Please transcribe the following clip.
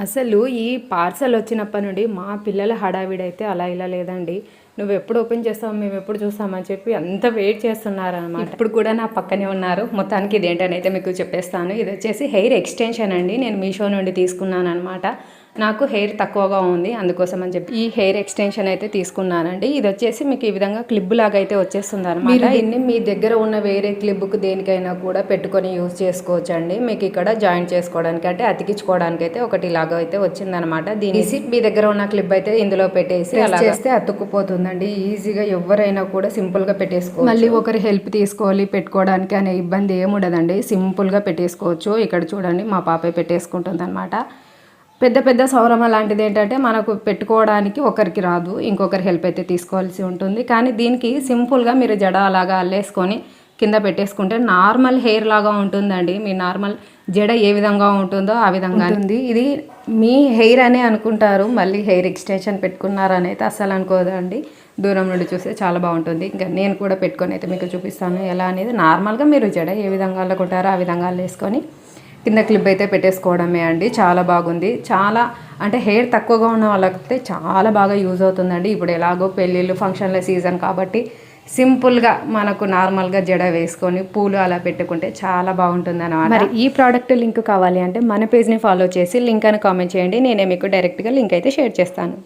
అసలు ఈ పార్సల్ వచ్చినప్పటి నుండి మా పిల్లల హడావిడైతే అలా ఇలా లేదండి. నువ్వు ఎప్పుడు ఓపెన్ చేస్తావు, మేము ఎప్పుడు చూస్తామని చెప్పి అంత వెయిట్ చేస్తున్నారనమాట. ఇప్పుడు కూడా నా పక్కనే ఉన్నారు. మొత్తానికి ఇదేంటని అయితే మీకు చెప్పేస్తాను. ఇది వచ్చేసి హెయిర్ ఎక్స్టెన్షన్ అండి. నేను మీషో నుండి తీసుకున్నాను అనమాట. నాకు హెయిర్ తక్కువగా ఉంది, అందుకోసం అని చెప్పి ఈ హెయిర్ ఎక్స్టెన్షన్ అయితే తీసుకున్నానండి. ఇది వచ్చేసి మీకు ఈ విధంగా క్లిప్ లాగా అయితే వచ్చేస్తుంది అనమాట. దీన్ని మీ దగ్గర ఉన్న వేరే క్లిప్కు దేనికైనా కూడా పెట్టుకొని యూజ్ చేసుకోవచ్చు అండి. మీకు ఇక్కడ జాయింట్ చేసుకోవడానికి అంటే అతికించుకోవడానికి అయితే ఒకటి ఇలాగా అయితే వచ్చిందనమాట. దీని మీ దగ్గర ఉన్న క్లిప్ అయితే ఇందులో పెట్టేసి అలా చేస్తే అతుక్కుపోతుందండి. ఈజీగా ఎవరైనా కూడా సింపుల్గా పెట్టేసుకోవచ్చు. మళ్ళీ ఒకరి హెల్ప్ తీసుకోవాలి పెట్టుకోవడానికి అనే ఇబ్బంది ఏముండదండి. సింపుల్గా పెట్టేసుకోవచ్చు. ఇక్కడ చూడండి మా పాపే పెట్టేసుకుంటుంది అనమాట. పెద్ద పెద్ద సౌరమ లాంటిది ఏంటంటే మనకు పెట్టుకోవడానికి ఒకరికి రాదు, ఇంకొకరి హెల్ప్ అయితే తీసుకోవాల్సి ఉంటుంది. కానీ దీనికి సింపుల్గా మీరు జడ అలాగా అల్లేసుకొని కింద పెట్టేసుకుంటే నార్మల్ హెయిర్ లాగా ఉంటుందండి. మీ నార్మల్ జడ ఏ విధంగా ఉంటుందో ఆ విధంగా ఉంటుంది. ఇది మీ హెయిర్ అనే అనుకుంటారు, మళ్ళీ హెయిర్ ఎక్స్టెన్షన్ పెట్టుకున్నారని అయితే అస్సలు అనుకోదండి. దూరం నుండి చూస్తే చాలా బాగుంటుంది. ఇంకా నేను కూడా పెట్టుకొని అయితే మీకు చూపిస్తాను ఎలా అనేది. నార్మల్గా మీరు జడ ఏ విధంగా అల్లుకుంటారో ఆ విధంగా అల్లేసుకొని కింద క్లిప్ అయితే పెట్టేసుకోవడమే అండి. చాలా బాగుంది. చాలా అంటే హెయిర్ తక్కువగా ఉన్న వాళ్ళకైతే చాలా బాగా యూజ్ అవుతుందండి. ఇప్పుడు ఎలాగో పెళ్ళిళ్ళు ఫంక్షన్ల సీజన్ కాబట్టి సింపుల్గా మనకు నార్మల్గా జడ వేసుకొని పూలు అలా పెట్టుకుంటే చాలా బాగుంటుంది అన్నమాట. మరి ఈ ప్రోడక్ట్ లింక్ కావాలి అంటే మన పేజ్ని ఫాలో చేసి లింక్ అని కామెంట్ చేయండి. నేనే మీకు డైరెక్ట్గా లింక్ అయితే షేర్ చేస్తాను.